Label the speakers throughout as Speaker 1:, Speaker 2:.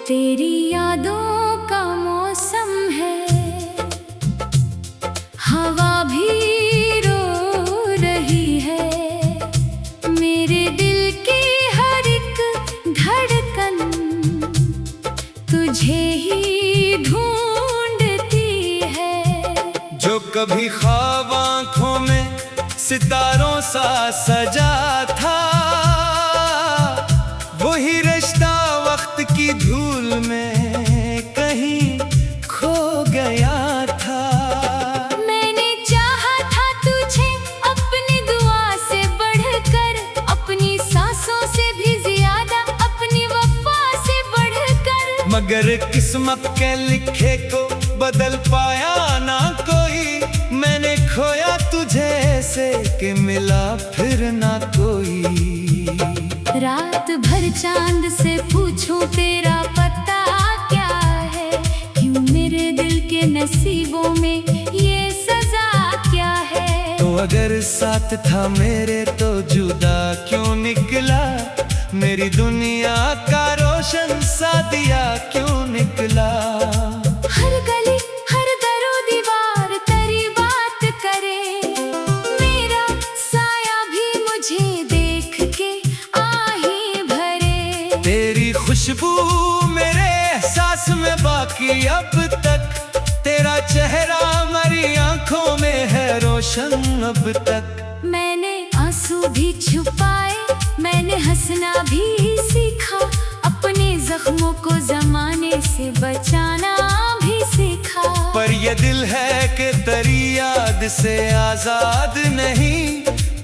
Speaker 1: तेरी यादों का मौसम है, हवा भी रो रही है, मेरे दिल की हर एक धड़कन तुझे ही ढूंढती है।
Speaker 2: जो कभी ख्वाब आंखों में सितारों सा सजा था, वही रिश्ता वक्त की धूल में कहीं खो गया था।
Speaker 1: मैंने चाहा था तुझे अपनी दुआ से बढ़कर, अपनी सांसों से भी ज्यादा, अपनी वफा से बढ़कर,
Speaker 2: मगर किस्मत के लिखे को बदल पाया ना कोई। मैंने खोया तुझे ऐसे कि मिला फिर ना कोई।
Speaker 1: रात भर चांद से पूछूं तेरा पता क्या है, क्यों मेरे दिल के नसीबों में ये सजा क्या है।
Speaker 2: तो अगर साथ था मेरे तो जुदा क्यों निकला, मेरी दुनिया का रोशन सा दिया क्यों निकला।
Speaker 1: हर गली हर दरो दीवार तेरी बात करे, मेरा साया भी मुझे देख के आही भरे।
Speaker 2: तेरी खुशबू मेरे एहसास में बाकी अब तक, तेरा चेहरा मेरी आंखों में है रोशन अब तक।
Speaker 1: मैंने आंसू भी छुपाए, मैंने हंसना भी सीखा, अपने जख्मों को जमाने से बचाना भी सीखा।
Speaker 2: पर ये दिल है कि तेरी याद से आजाद नहीं,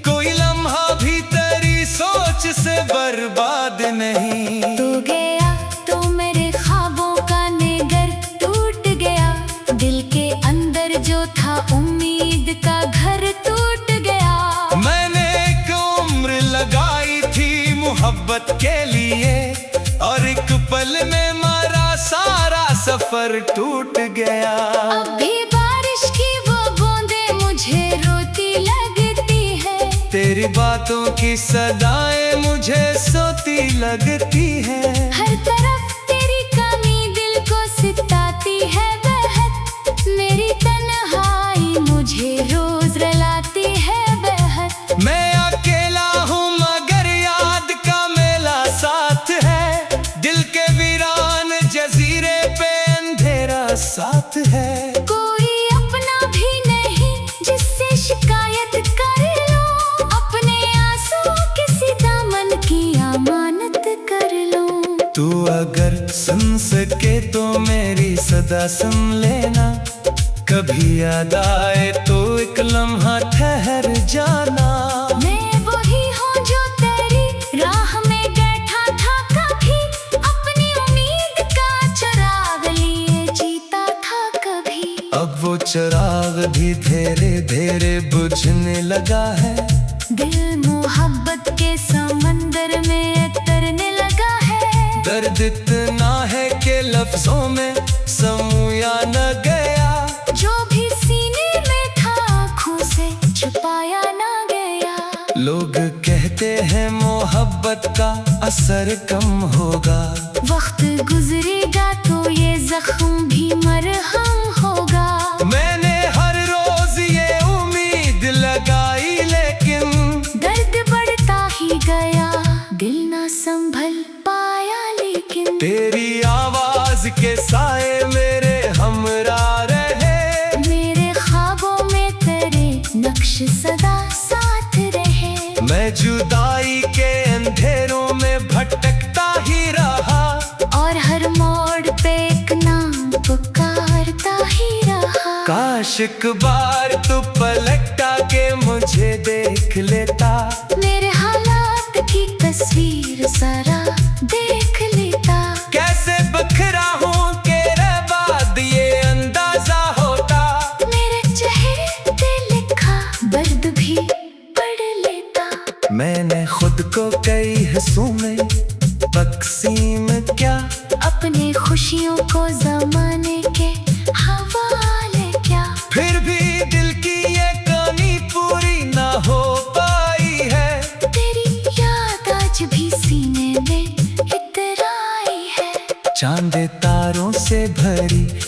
Speaker 2: कोई लम्हा भी तेरी सोच से बर्बाद नहीं।
Speaker 1: तो गया तो मेरे ख्वाबों का नेगर टूट गया, दिल के अंदर जो था उम्मीद का घर टूट गया।
Speaker 2: मैंने एक उम्र लगाई थी मोहब्बत के लिए, और एक पल में मारा सारा सफर टूट गया।
Speaker 1: अब भी बारिश की वो बूंदें मुझे रोती लगती है,
Speaker 2: तेरी बातों की सदाएं मुझे सोती लगती है।
Speaker 1: हर तरफ तेरी कमी दिल को सिताती है बेहद, मेरी तन्हाई मुझे रोज रुलाती है बेहद।
Speaker 2: मैं अकेला हूँ मगर याद का मेला साथ है, दिल के वीरान जजीरे पे अंधेरा साथ है।
Speaker 1: कोई अपना भी नहीं जिससे शिकायत कर लो, अपने आंसू किसी दामन की अमानत कर लो।
Speaker 2: तू अगर सुन सके तो मेरी सदा सुन लेना, कभी याद आए तो एक लम्हा ठहर जाना।
Speaker 1: मैं वही हूँ जो तेरी राह में बैठा था कभी, अपनी उम्मीद का चिराग लिए जीता था कभी।
Speaker 2: अब वो चिराग भी धीरे धीरे बुझने लगा है,
Speaker 1: दिल मोहब्बत के समंदर में तरने लगा है।
Speaker 2: दर्द इतना है कि लफ्जों में समूया न गया,
Speaker 1: जो भी सीने में था आँखों से छुपाया ना गया।
Speaker 2: लोग कहते हैं मोहब्बत का असर कम होगा,
Speaker 1: वक्त गुजरेगा तो ये जख्म भी मरहम होगा।
Speaker 2: मैंने हर रोज ये उम्मीद लगाई लेकिन
Speaker 1: दर्द बढ़ता ही गया, दिल ना संभल पाया लेकिन।
Speaker 2: तेरी आवाज के साए मेरे हमरा रहे,
Speaker 1: मेरे ख्वाबों में तेरे नक्श सदा साथ रहे।
Speaker 2: मैं जुदाई के अंधेरों में भटकता ही रहा,
Speaker 1: और हर मोड़ पे एक नाम पुकारता ही रहा।
Speaker 2: काश एक बार तू पलटा के मुझे देख लेता,
Speaker 1: मेरे हालात की तस्वीर जरा देख लेता।
Speaker 2: कैसे बखरा हूँ तेरे बाद ये अंदाजा होता,
Speaker 1: मेरे चेहरे पे लिखा दर्द भी पढ़ लेता।
Speaker 2: मैंने खुद को कई हिस्सों में तकसीम क्या,
Speaker 1: अपने खुशियों को जमाने के हवाले क्या।
Speaker 2: फिर भी दिल की ये कहानी पूरी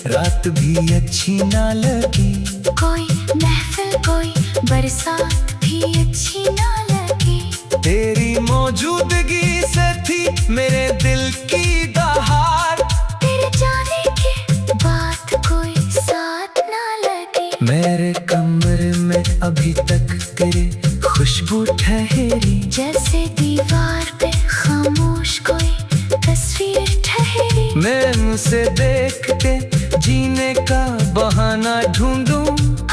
Speaker 2: रात भी अच्छी ना लगी।
Speaker 1: कोई महफिल कोई बरसात भी अच्छी ना लगी।
Speaker 2: तेरी मौजूदगी से थी मेरे दिल की दहाड़।
Speaker 1: तेरे जाने के बाद कोई साथ ना लगी।
Speaker 2: मेरे कमरे में अभी तक तेरी खुशबू ठहरी।
Speaker 1: जैसे दीवार पे खामोश कोई तस्वीर ठहरी।
Speaker 2: मैं उसे देख के जीने का बहाना ढूंढूं।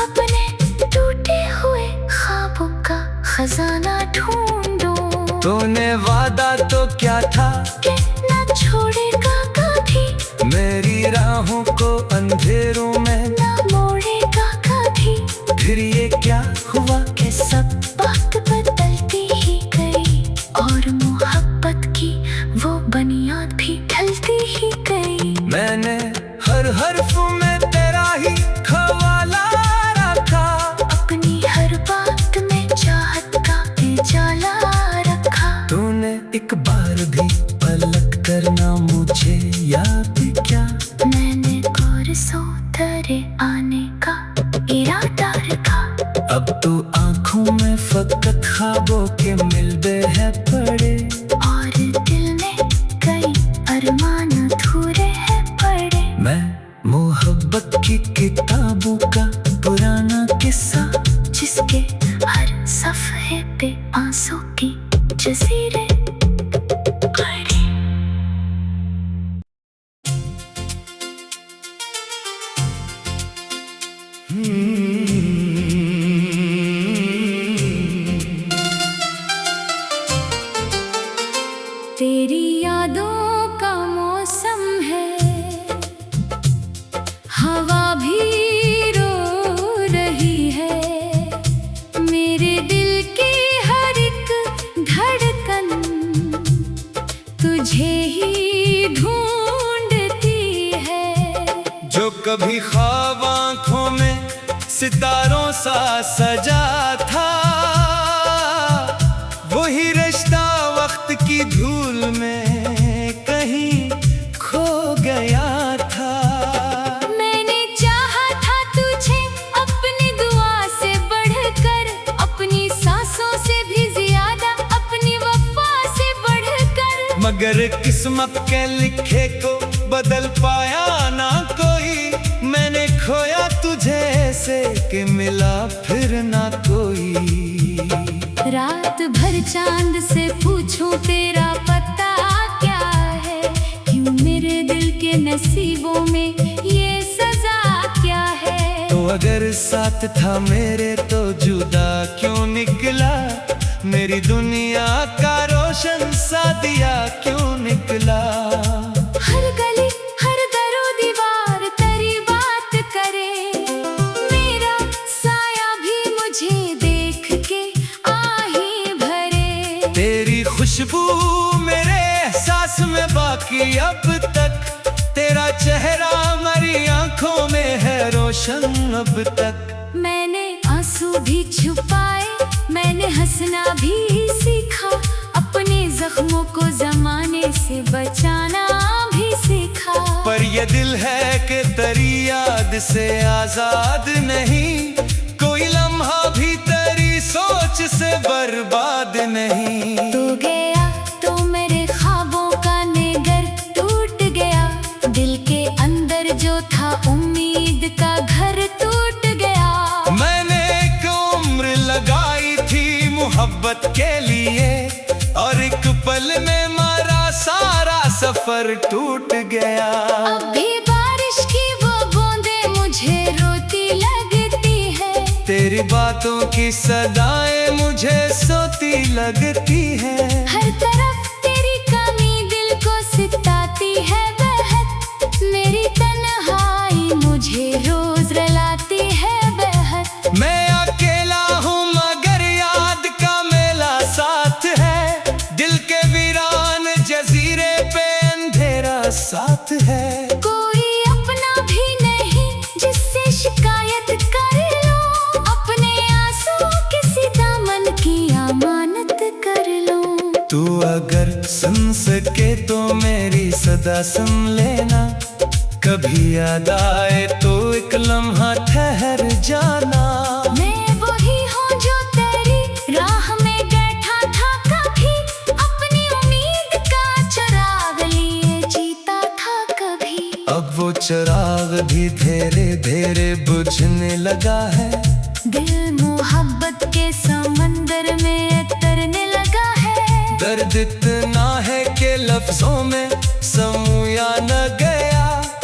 Speaker 1: अपने टूटे हुए ख्वाबों का खजाना ढूंढूं।
Speaker 2: तूने वादा तो क्या था
Speaker 1: कि ना छोड़ेगा कभी।
Speaker 2: मेरी राहों को अंधेरों में
Speaker 1: ना मोड़ेगा कभी।
Speaker 2: फिर ये क्या हुआ
Speaker 1: कि सब बात बदलती ही गई और मोहब्बत की वो बुनियाद भी ढलती ही गई।
Speaker 2: मैंने हर हर्फ में तेरा ही खवाला रखा।
Speaker 1: अपनी हर बात में चाहत का उजाला रखा।
Speaker 2: तूने एक बार भी पलक करना मुझे याद क्या।
Speaker 1: मैंने कोरसों तेरे आने का इरादा रखा।
Speaker 2: अब तो आंखों में फकत ख्वाबों के मिलबे है पड़े।
Speaker 1: और दिल में कई अरमान अधूरे हैं पड़े।
Speaker 2: मैं मोहब्बत की किताबों का पुराना किस्सा
Speaker 1: जिसके हर सफ़े पे आंसू की जज़ीरे पड़े। तेरी यादों का मौसम है। हवा भी रो रही है। मेरे दिल की हर एक धड़कन तुझे ही ढूंढती है।
Speaker 2: जो कभी ख्वाब आंखों में सितारों सा सजा था, वही रिश्ता वक्त की धूल में कहीं खो गया था।
Speaker 1: मैंने चाहा था तुझे अपनी दुआ से बढ़कर, अपनी सांसों से भी ज्यादा, अपनी वफा से बढ़कर।
Speaker 2: मगर किस्मत के लिखे को बदल पाया ना कोई। मैंने खोया तुझे ऐसे कि मिला फिर ना कोई।
Speaker 1: रात भर चांद से पूछूं तेरा पता क्या है। क्यों मेरे दिल के नसीबों में ये सजा क्या है।
Speaker 2: तो अगर साथ था मेरे तो जुदा क्यों निकला। मेरी दुनिया का रोशन सा दिया क्यों निकला।
Speaker 1: हर गली हर दरो दीवार तेरी बात करे। मेरा साया भी मुझे देख के आहे भरे।
Speaker 2: तेरी खुशबू मेरे एहसास में बाकी अब तक। तेरा चेहरा मेरी आंखों में है रोशन अब तक।
Speaker 1: मैंने आंसू भी छुपाए, मैंने हंसना भी सीखा। अपने जख्मों को जमाने से बचाना भी सीखा।
Speaker 2: पर ये दिल है कि तेरी याद से आजाद नहीं। कोई लम्हा भी तेरी सोच से बर्बाद नहीं।
Speaker 1: तू गया तो मेरे ख्वाबों का नेगर टूट गया। दिल के अंदर जो था उम्मीद का घर टूट गया।
Speaker 2: मैंने एक उम्र लगाई थी मोहब्बत के लिए, और एक पल में मारा सारा सफर टूट गया।
Speaker 1: अब भी बारिश की वो बूंदें मुझे रोती लगती है।
Speaker 2: तेरी बातों की सदाएं मुझे सोती लगती है।
Speaker 1: हर तरफ तेरी कमी दिल को सिताती है बेहद। मेरी तन्हाई मुझे रोज रुलाती है बेहद।
Speaker 2: मैं अकेला हूँ मगर याद का मेला साथ है। दिल के वीरान जजीरे पे अंधेरा साथ है।
Speaker 1: कोई अपना भी नहीं जिससे शिकायत कर लो। अपने आंसू किसी दामन की अमानत कर लो।
Speaker 2: तू अगर सुन सके तो मेरी सदा सुन लेना। कभी कभी याद आए तो एक लम्हा ठहर जाना।
Speaker 1: मैं वही हूँ जो तेरी राह में बैठा था कभी, अपनी उम्मीद का चिराग लिए जीता था कभी।
Speaker 2: अब वो चिराग भी धीरे धीरे बुझने लगा है।
Speaker 1: दिल मोहब्बत के समंदर में तैरने लगा है।
Speaker 2: दर्द इतना है कि लफ्जों में समूया न गया।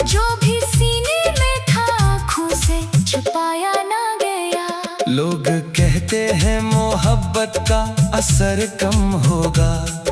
Speaker 1: जो भी सीने में था आँखों से छुपाया ना गया।
Speaker 2: लोग कहते हैं मोहब्बत का असर कम होगा।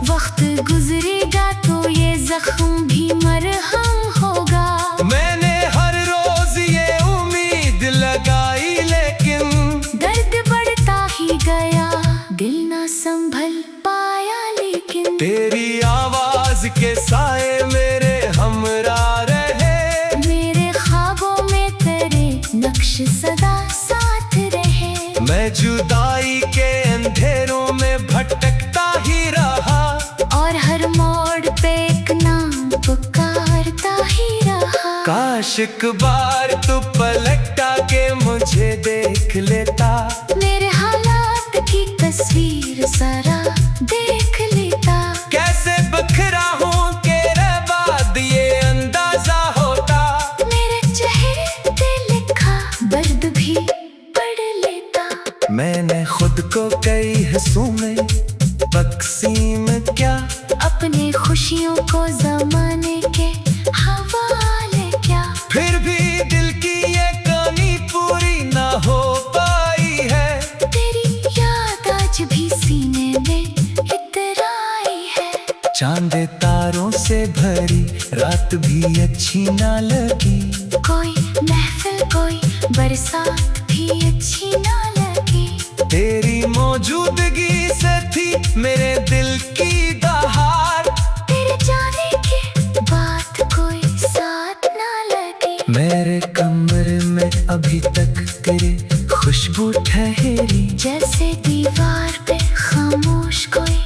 Speaker 1: वक्त गुजरेगा तो ये जख्म भी मरहम होगा।
Speaker 2: मैंने हर रोज ये उम्मीद लगाई लेकिन
Speaker 1: दर्द बढ़ता ही गया, दिल ना संभल पाया लेकिन।
Speaker 2: तेरी आवाज के साए मेरे हमरा रहे।
Speaker 1: मेरे ख्वाबों में तेरे नक्श सदा साथ रहे।
Speaker 2: मैं जुदाई के अंधेरों में भटकता ही रहा।
Speaker 1: और हर मोड़ पे एक नाम पुकारता ही रहा।
Speaker 2: काश एक बार तू पलटा के मुझे देख लेता।
Speaker 1: मेरे हालात की तस्वीर जरा देख लेता।
Speaker 2: कैसे बखरा हूँ तेरे बाद ये अंदाजा होता।
Speaker 1: मेरे चेहरे पे लिखा दर्द भी पढ़ लेता।
Speaker 2: मैंने खुद को कई हिस्सों में तकसीम क्या।
Speaker 1: अपने खुशियों को जमाने के हवाले क्या।
Speaker 2: फिर भी दिल की ये कहानी पूरी ना हो पाई है।
Speaker 1: तेरी याद आज भी सीने में इतराई है।
Speaker 2: चांद तारों से भरी रात भी अच्छी ना लगी।
Speaker 1: कोई महफिल कोई बरसात भी अच्छी ना लगी।
Speaker 2: तेरी मौजूदगी से थी मेरे दिल की दहाड़।
Speaker 1: तेरे जाने के बाद कोई साथ ना लगी।
Speaker 2: मेरे कमरे में अभी तक तेरी खुशबू ठहरी।
Speaker 1: जैसे दीवार पे खामोश कोई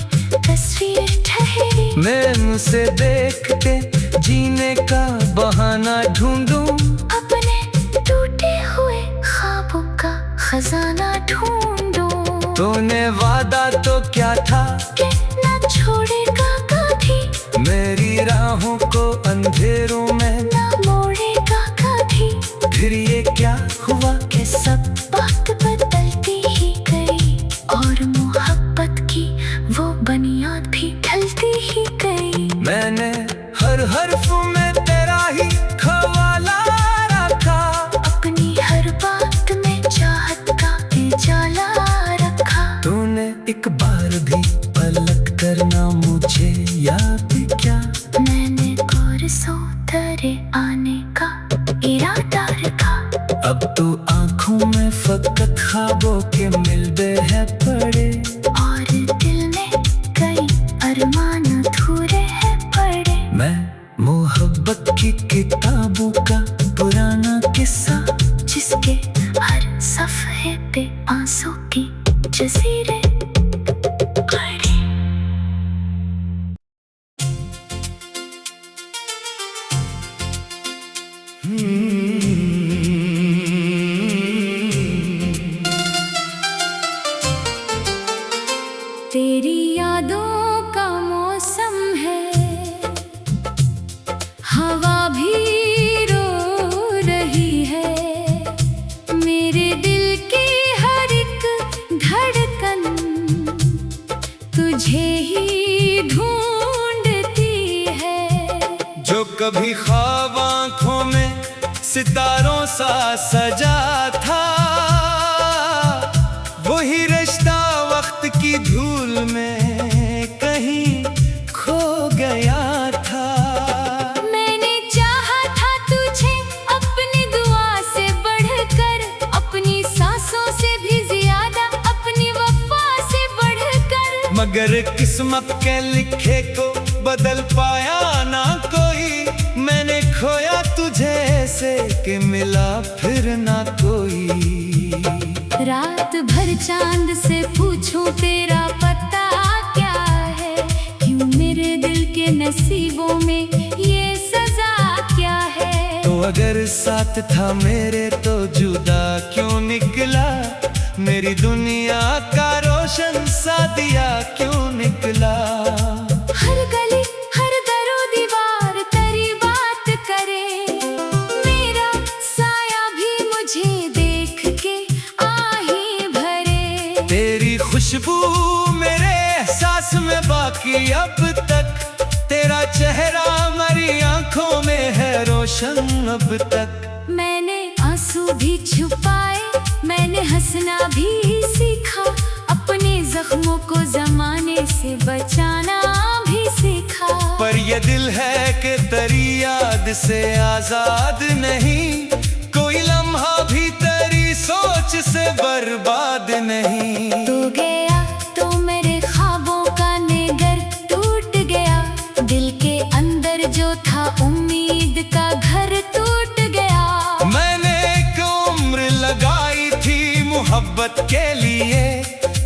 Speaker 1: तस्वीर ठहरी।
Speaker 2: मैं उसे देखते जीने का बहाना ढूंढूं।
Speaker 1: अपने टूटे हुए ख्वाबों का खजाना ढूंढूं।
Speaker 2: तूने वादा तो क्या था
Speaker 1: कि ना छोड़ेगा कभी।
Speaker 2: मेरी राहों को अंधेरों में
Speaker 1: ना मोड़ेगा कभी।
Speaker 2: फिर ये क्या हुआ
Speaker 1: कि सब बात बदलती ही गई। और मोहब्बत की वो बुनियाद भी ढलती ही गई।
Speaker 2: मैंने हर हर्फ में तेरा ही खवाला रखा।
Speaker 1: अपनी हर बात में चाहत का उजाला रखा।
Speaker 2: तूने एक बार भी पलट करना मुझे याद क्या।
Speaker 1: मैंने कोरसों तेरे आने का इरादा रखा।
Speaker 2: अब तो आंखों में फकत ख्वाबों के मिलबे है पड़े।
Speaker 1: और दिल में कई अरमान अधूरे हैं पड़े।
Speaker 2: मैं मोहब्बत की किताबों का पुराना किस्सा,
Speaker 1: जिसके हर सफ़े पे आंसू की जज़ीरे पड़े। तेरी यादों का मौसम है, हवा भी रो रही है। मेरे दिल की हर एक धड़कन तुझे ही ढूंढती है।
Speaker 2: जो कभी ख्वाब आंखों में सितारों सा सजा था, वही रिश्ता वक्त की धूल में कहीं खो गया था।
Speaker 1: मैंने चाहा था तुझे अपनी दुआ से बढ़कर, अपनी सांसों से भी ज्यादा, अपनी वफा से बढ़कर।
Speaker 2: मगर किस्मत के लिखे को बदल पाया ना कोई। मैंने खोया तुझे ऐसे कि मिला फिर ना कोई।
Speaker 1: रात भर चांद से पूछूं तेरा पता क्या है, क्यों मेरे दिल के नसीबों में ये सजा क्या है।
Speaker 2: तो अगर साथ था मेरे तो जुदा क्यों निकला, मेरी दुनिया का रोशन सा दिया क्यों निकला।
Speaker 1: हर गली हर दरो दीवार तेरी बात करे, मेरा साया भी मुझे देख के आहें भरे।
Speaker 2: तेरी खुशबू मेरे एहसास में बाकी अब तक, तेरा चेहरा मेरी आंखों में है रोशन अब तक।
Speaker 1: मैंने आंसू भी छुपाए, मैंने हंसना भी सीखा, अपने जख्मों को जमाने से बचाना भी सीखा।
Speaker 2: पर ये दिल है कि तेरी याद से आजाद नहीं, कोई लम्हा भी तेरी सोच से बर्बाद नहीं।
Speaker 1: तू गया तो मेरे ख्वाबों का नेगर टूट गया, दिल के अंदर जो था उम्मीद का घर टूट गया।
Speaker 2: मैंने एक उम्र लगाई थी मोहब्बत के लिए,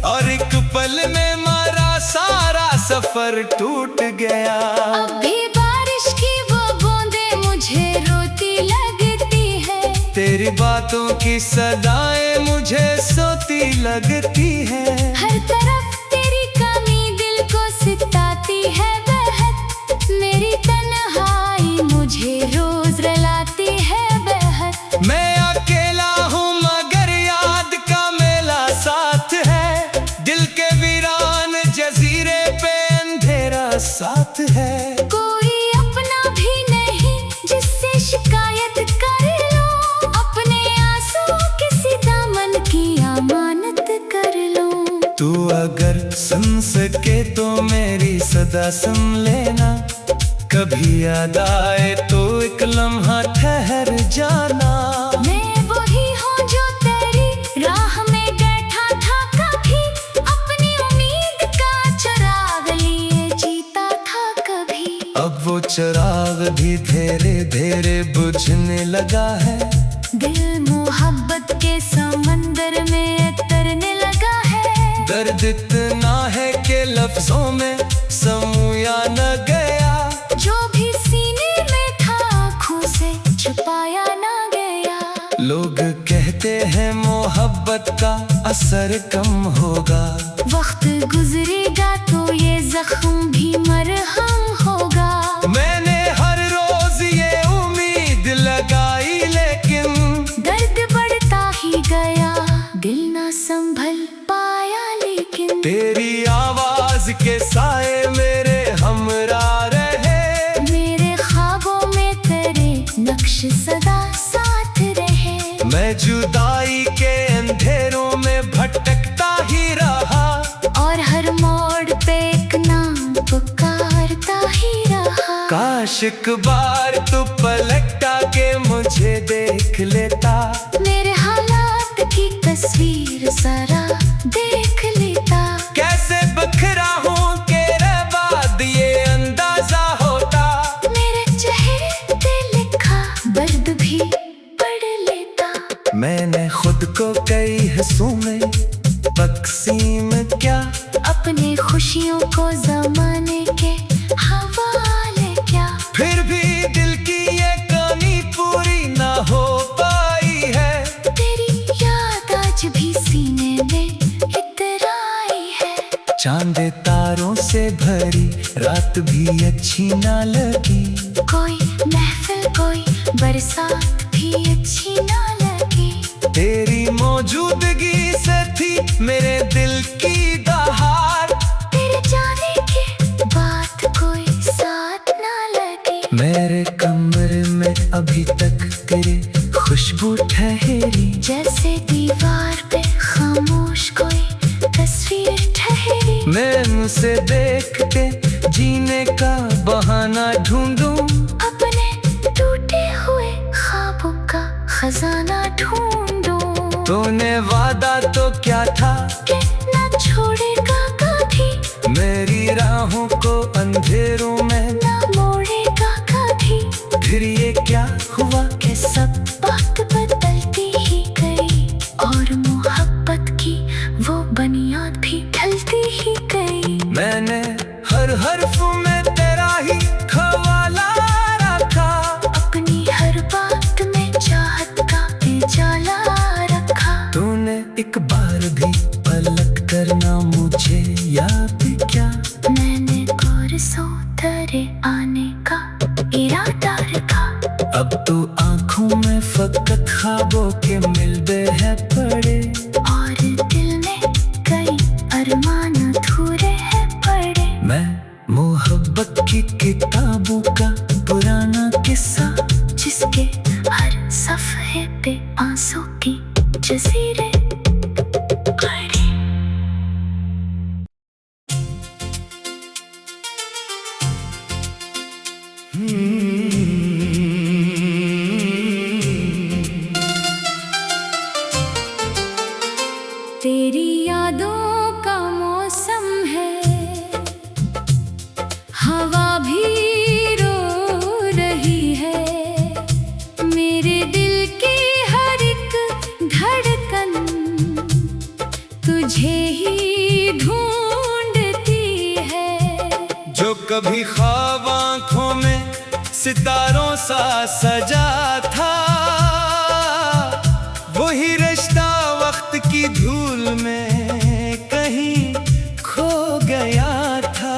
Speaker 2: और एक पल में मारा सारा सफर टूट गया।
Speaker 1: अब भी बारिश की वो बूंदें मुझे रोती लगती है,
Speaker 2: तेरी बातों की सदाएं मुझे सोती लगती है।
Speaker 1: हर तरफ तेरी कमी दिल को सिताती है बेहद, मेरी तन्हाई मुझे रोज रुलाती है बेहद।
Speaker 2: मैं अकेला हूँ मगर याद का मेला साथ है, दिल के वीरान जजीरे पे अंधेरा साथ है।
Speaker 1: कोई अपना भी नहीं जिससे शिकायत कर लो, अपने आंसू किसी दामन की अमानत कर लो।
Speaker 2: तू अगर सुन सके तो मेरी सदा सुन लेना, कभी याद आए तो एक लम्हा ठहर जाना।
Speaker 1: मैं वही हूँ जो तेरी राह में बैठा था कभी, अपनी उम्मीद का चिराग लिए जीता था कभी।
Speaker 2: अब वो चिराग भी धीरे धीरे बुझने लगा है,
Speaker 1: दिल मोहब्बत के समंदर में तरने लगा है।
Speaker 2: दर्द इतना है कि लफ्जों में समूया न गया,
Speaker 1: जो भी सीने में था आँखों से छुपाया ना गया।
Speaker 2: लोग कहते हैं मोहब्बत का असर कम होगा,
Speaker 1: वक्त गुजरेगा तो ये जख्म भी मरहम होगा।
Speaker 2: मैंने हर रोज ये उम्मीद लगाई लेकिन
Speaker 1: दर्द बढ़ता ही गया, दिल ना संभल पाया लेकिन।
Speaker 2: तेरी आवाज के साए मेरे हमरा रहे,
Speaker 1: मेरे ख्वाबों में तेरे नक्श सदा साथ रहे।
Speaker 2: मैं जुदाई के अंधेरों में भटकता ही रहा,
Speaker 1: और हर मोड़ पे एक नाम पुकारता ही रहा।
Speaker 2: काश एक बार तू पलटा के मुझे देख लेता,
Speaker 1: मेरे हालात की तस्वीर जरा देख लेता।
Speaker 2: कैसे बखरा हूँ तेरे बाद ये अंदाजा होता,
Speaker 1: मेरे चेहरे पे लिखा दर्द भी पढ़ लेता।
Speaker 2: मैंने खुद को कई हिस्सों में तकसीम क्या,
Speaker 1: अपने खुशियों को जमाने के हवाले क्या।
Speaker 2: फिर भी दिल की ये कमी पूरी ना हो पाई है,
Speaker 1: तेरी याद आज भी सीने में इतराई है।
Speaker 2: चांद तारों से भरी रात भी अच्छी ना लगी,
Speaker 1: कोई महफिल कोई बरसात भी अच्छी ना लगी।
Speaker 2: तेरी मौजूदगी से थी मेरे दिल की दहार,
Speaker 1: तेरे जाने के बाद कोई साथ ना लगी।
Speaker 2: मेरे कमरे में अभी तक तेरी खुशबू ठहरी,
Speaker 1: जैसे दीवार पे खामोश कोई तस्वीर ठहरी।
Speaker 2: मैं उसे देख के जीने का बहाना ढूंढूं,
Speaker 1: अपने टूटे हुए ख्वाबों का खजाना ढूंढूं।
Speaker 2: तूने वादा तो क्या था
Speaker 1: कि ना छोड़ेगा कभी,
Speaker 2: मेरी राहों को अंधेरों में
Speaker 1: ना मोड़ेगा कभी।
Speaker 2: फिर ये क्या हुआ
Speaker 1: कि सब बात बदलती ही गई, और मोहब्बत की वो बुनियाद भी ढलती ही गई।
Speaker 2: मैंने हर हर्फ में तेरा ही हवाला रखा,
Speaker 1: अपनी हर बात
Speaker 2: करना मुझे याद क्या।
Speaker 1: मैंने परसों तेरे आने का इरादा रखा।
Speaker 2: अब तो आंखों में फकत ख्वाबों के मिलते हैं पड़े,
Speaker 1: और दिल में कई अरमान अधूरे हैं पड़े।
Speaker 2: मैं मोहब्बत की किताबों का पुराना किस्सा,
Speaker 1: जिसके हर सफ़े पे आंसू की जज़ीरे पड़े। तेरी यादों का मौसम है, हवा भी रो रही है। मेरे दिल की हर एक धड़कन तुझे ही ढूंढती है।
Speaker 2: जो कभी ख्वाब आंखों में सितारों सा सजा था, वही रिश्ता वक्त की धूल में कहीं खो गया था।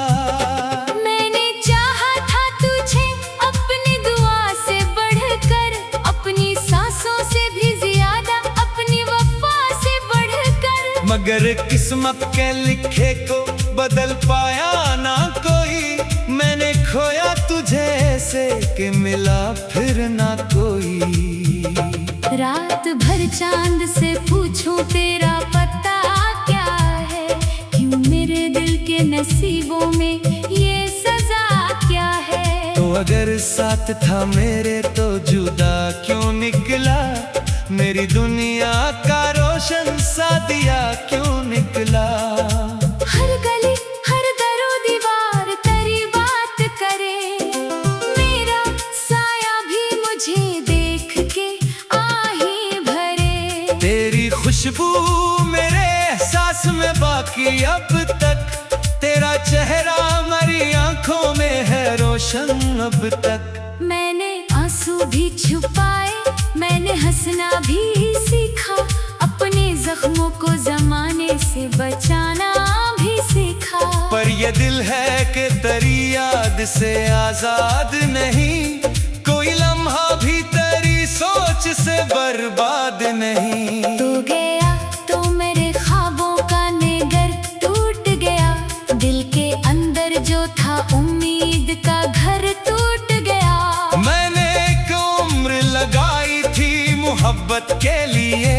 Speaker 1: मैंने चाहा था तुझे अपनी दुआ से बढ़कर, अपनी सांसों से भी ज्यादा, अपनी वफा से बढ़कर।
Speaker 2: मगर किस्मत के लिखे को बदल पाया ना कोई। मैंने खोया तुझे से कि मिला फिर ना कोई।
Speaker 1: रात भर चांद से पूछूं तेरा पता क्या है, क्यों मेरे दिल के नसीबों में ये सजा क्या है।
Speaker 2: तो अगर साथ था मेरे तो जुदा क्यों निकला, मेरी दुनिया का रोशन सा दिया क्यों निकला।
Speaker 1: हर गली हर दरो दीवार तेरी बात करे, मेरा साया भी मुझे देख के आहे भरे।
Speaker 2: तेरी खुशबू मेरे एहसास में बाकी अब तक, तेरा चेहरा मेरी आंखों में है रोशन अब तक।
Speaker 1: मैंने आंसू भी छुपाए, मैंने हंसना भी सीखा, अपने जख्मों को जमाने से बचाना भी सीखा।
Speaker 2: पर ये दिल है कि तेरी याद से आजाद नहीं, कोई लम्हा भी तेरी सोच से बर्बाद नहीं।
Speaker 1: तू गया तो मेरे ख्वाबों का नेगर टूट गया, दिल के अंदर जो था उम्मीद का घर टूट गया।
Speaker 2: मैंने एक उम्र लगाई थी मोहब्बत के लिए,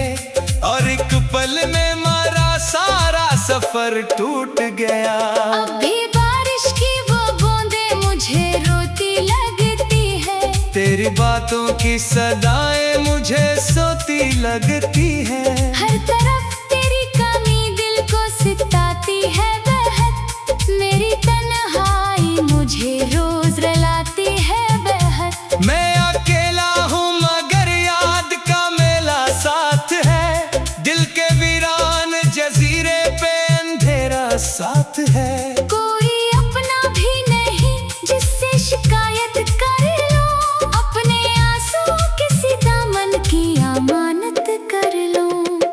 Speaker 2: और एक पल में मारा सारा सफर टूट गया।
Speaker 1: अब भी बारिश की वो बूंदें मुझे रोती लगती है,
Speaker 2: तेरी बातों की सदाएं मुझे सोती लगती है।
Speaker 1: हर तरफ तेरी कमी दिल को सिताती है बेहद, मेरी तन्हाई मुझे रोज रुलाती है बेहद।
Speaker 2: मैं अकेला हूँ मगर याद का मेला साथ है, दिल के वीरान जजीरे पे अंधेरा साथ है।
Speaker 1: कोई अपना भी नहीं जिससे शिकायत कर लो, अपने आंसू किसी दामन की अमानत कर लो।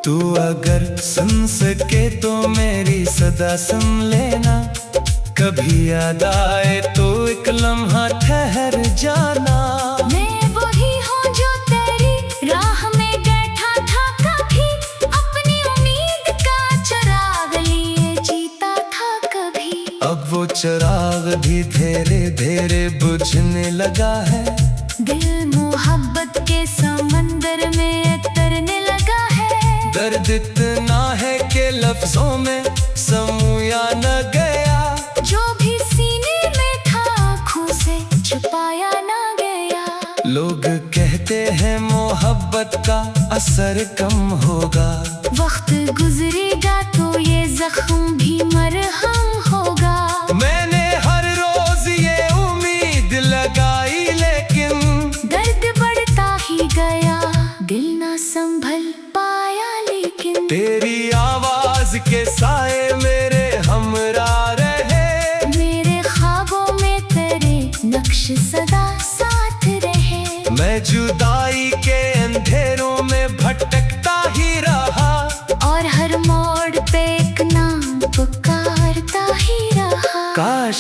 Speaker 2: तू अगर सुन सके तो मेरी सदा सुन लेना, कभी याद आए तो एक लम्हा ठहर जाना।
Speaker 1: मैं वही हूँ जो तेरी राह में बैठा था कभी, अपनी उम्मीद का चिराग लिए जीता था कभी।
Speaker 2: अब वो चिराग भी धीरे धीरे बुझने लगा है,
Speaker 1: दिल मोहब्बत के समंदर में तरने लगा है।
Speaker 2: दर्द इतना है कि लफ्जों में समूया न गया,
Speaker 1: जो भी सीने में था आँखों से छुपाया ना गया।
Speaker 2: लोग कहते हैं मोहब्बत का असर कम होगा,
Speaker 1: वक्त गुजरेगा तो ये जख्म भी मरहम होगा।
Speaker 2: मैंने हर रोज ये उम्मीद लगाई लेकिन
Speaker 1: दर्द बढ़ता ही गया, दिल ना संभल पाया लेकिन।
Speaker 2: तेरी आवाज के साए मेरे हमरा रहे,
Speaker 1: मेरे ख्वाबों में तेरे नक्श सदा साथ रहे।
Speaker 2: मैं जुदाई के अंधेरों में भटकता ही रहा,
Speaker 1: और हर मोड़ पे एक नाम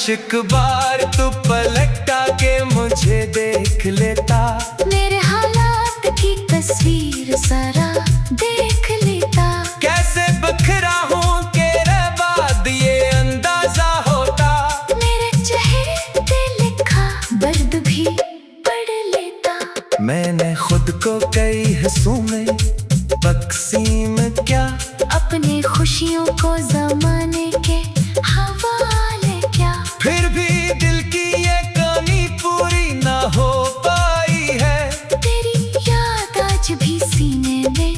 Speaker 2: काश एक बार तू पलटा के मुझे देख लेता,
Speaker 1: मेरे हालात की तस्वीर जरा देख लेता।
Speaker 2: कैसे बखरा हूँ तेरे बाद ये अंदाजा होता,
Speaker 1: मेरे चेहरे पे लिखा दर्द भी पढ़ लेता।
Speaker 2: मैंने खुद को कई हिस्सों में तकसीम क्या,
Speaker 1: अपने खुशियों को जमाने के हवाले क्या।
Speaker 2: फिर भी दिल की ये कमी पूरी ना हो पाई है,
Speaker 1: तेरी याद आज भी सीने में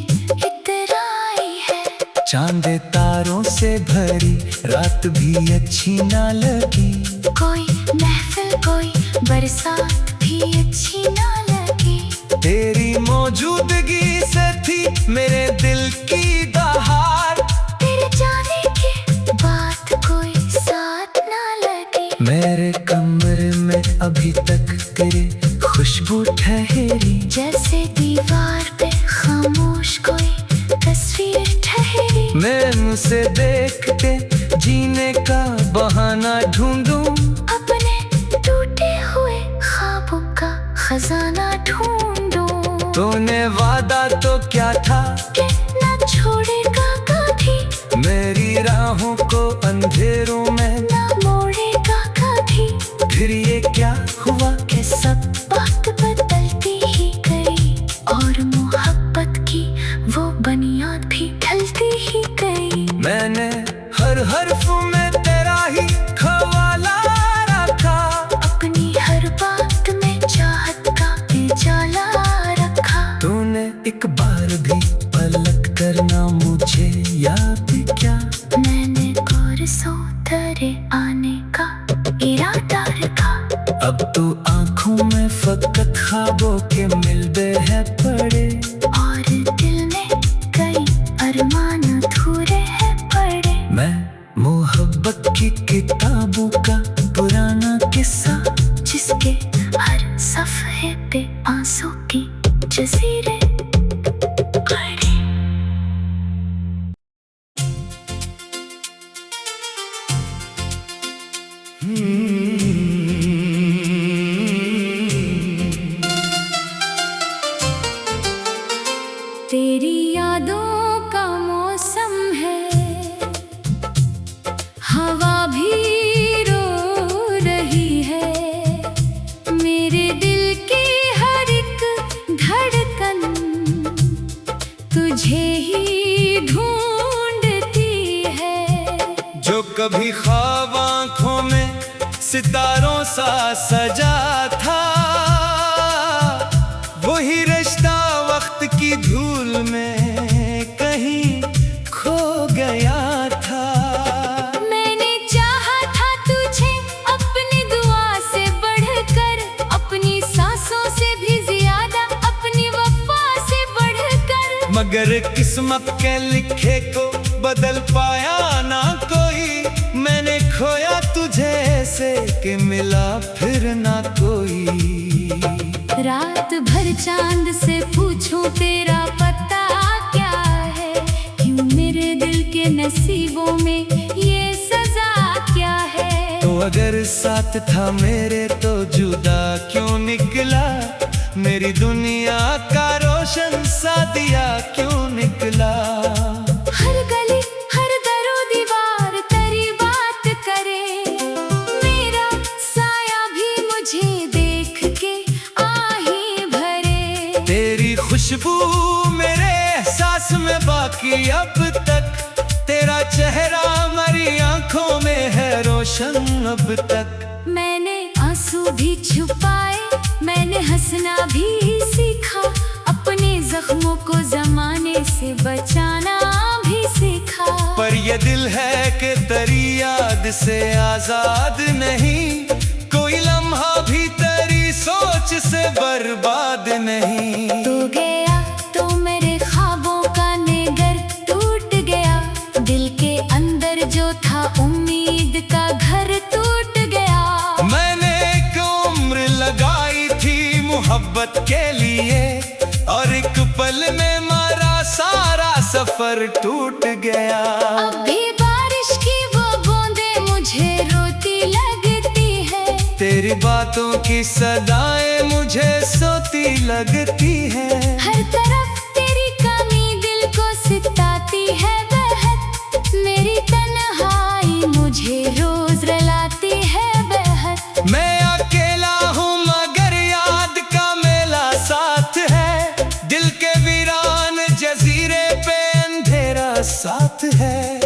Speaker 1: इतराई है।
Speaker 2: चांद तारों से भरी रात भी अच्छी ना लगी,
Speaker 1: कोई महफिल कोई बरसात भी अच्छी ना लगी।
Speaker 2: तेरी मौजूदगी से थी मेरे दिल की दहाड़,
Speaker 1: तेरे जाने के बाद कोई साथ ना लगी।
Speaker 2: मेरे कमरे में अभी तक तेरी खुशबू ठहरी,
Speaker 1: जैसे दीवार पे खामोश कोई तस्वीर ठहरी।
Speaker 2: मैं उसे देखते जीने का बहाना ढूंढूं,
Speaker 1: अपने टूटे हुए ख्वाबों का खजाना ढूंढूं।
Speaker 2: तूने वादा तो क्या था
Speaker 1: कि न छोड़ेगा कभी,
Speaker 2: मेरी राहों को अंधेरों में
Speaker 1: न मोड़ेगा कभी।
Speaker 2: फिर ये क्या हुआ
Speaker 1: कि सब बात बदलती ही गई और मोहब्बत की वो बुनियाद भी ढलती ही गई।
Speaker 2: मैंने हर हर्फ में तेरा ही खवाला रखा,
Speaker 1: अपनी हर बात में चाहत का उजाला रखा।
Speaker 2: तूने एक बार भी पलट करना मुझे याद क्या,
Speaker 1: मैंने गौर से तेरे आने का इरादा रखा।
Speaker 2: अब तो आंखों में फकत ख्वाबों के मिलबे है पड़े,
Speaker 1: और दिल में कई अरमान अधूरे हैं पड़े।
Speaker 2: मैं मोहब्बत की किताबों का पुराना किस्सा,
Speaker 1: जिसके हर सफ़े पे आंसू की जज़ीरे पड़े। तेरी यादों का मौसम है, हवा भी रो रही है। मेरे दिल की हर एक धड़कन तुझे ही ढूंढती है।
Speaker 2: जो कभी ख्वाब आंखों में सितारों सा सजा था, वही रिश्ता वक्त की धूल में कहीं खो गया था।
Speaker 1: मैंने चाहा था तुझे अपनी दुआ से बढ़कर, अपनी सांसों से भी ज्यादा, अपनी वफा से बढ़कर।
Speaker 2: मगर किस्मत के लिखे को बदल पाया ना कोई, मैंने खोया तुझे ऐसे कि मिला फिर ना कोई।
Speaker 1: रात भर चांद से पूछूं तेरा पता क्या है, क्यों मेरे दिल के नसीबों में ये सजा क्या है।
Speaker 2: तो अगर साथ था मेरे तो जुदा क्यों निकला, मेरी दुनिया का रोशन सा दिया क्यों निकला।
Speaker 1: हर गली हर दरो दीवार तेरी बात करे, मेरा साया भी मुझे देख के आहें भरे।
Speaker 2: तेरी खुशबू मेरे एहसास में बाकी अब तक, तेरा चेहरा मेरी आंखों में है रोशन अब तक।
Speaker 1: मैंने आंसू भी छुपाए, मैंने हंसना भी सीखा, अपने जख्मों को जमाने से बचाना भी सीखा।
Speaker 2: पर ये दिल है कि तेरी याद से आजाद नहीं, कोई लम्हा भी तेरी सोच से बर्बाद नहीं।
Speaker 1: तो गया तो मेरे ख्वाबों का नेगर टूट गया, दिल के अंदर जो था उम्मीद का घर टूट गया।
Speaker 2: मैंने एक उम्र लगाई थी मोहब्बत के लिए, और एक पल में मारा सारा सफर टूट गया।
Speaker 1: अब भी बारिश की वो बूंदें मुझे रोती लगती
Speaker 2: तेरी बातों की सदाएं मुझे सोती लगती है।
Speaker 1: हर तरफ तेरी कमी दिल को सिताती है बेहद, मेरी तन्हाई मुझे रोज रुलाती है बेहद।
Speaker 2: मैं अकेला हूँ मगर याद का मेला साथ है, दिल के वीरान जजीरे पे अंधेरा साथ है।